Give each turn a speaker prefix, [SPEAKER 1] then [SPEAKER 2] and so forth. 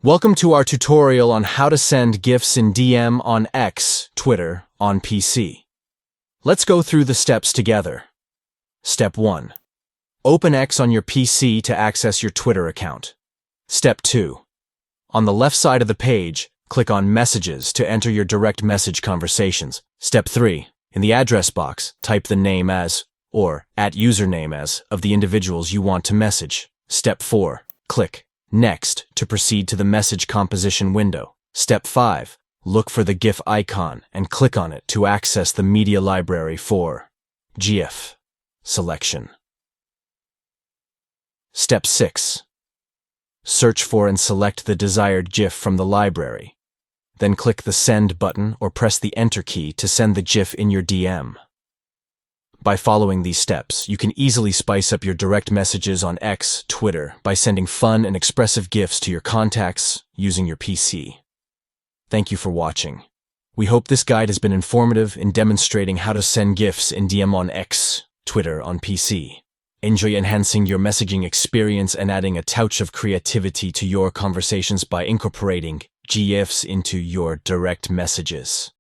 [SPEAKER 1] Welcome to our tutorial on how to send GIFs in DM on X, Twitter, on PC. Let's go through the steps together. Step 1. Open X on your PC to access your Twitter account. Step 2. On the left side of the page, click on Messages to enter your direct message conversations. Step 3. In the address box, type the name as, or @username as, of the individuals you want to message. Step 4. Click Next to proceed to the message composition window. Step 5. Look for the GIF icon and click on it to access the media library for GIF selection. Step 6. Search for and select the desired GIF from the library. Then click the Send button or press the Enter key to send the GIF in your DM. By following these steps, you can easily spice up your direct messages on X, Twitter, by sending fun and expressive GIFs to your contacts using your PC. Thank you for watching. We hope this guide has been informative in demonstrating how to send GIFs in DM on X, Twitter on PC. Enjoy enhancing your messaging experience and adding a touch of creativity to your conversations by incorporating GIFs into your direct messages.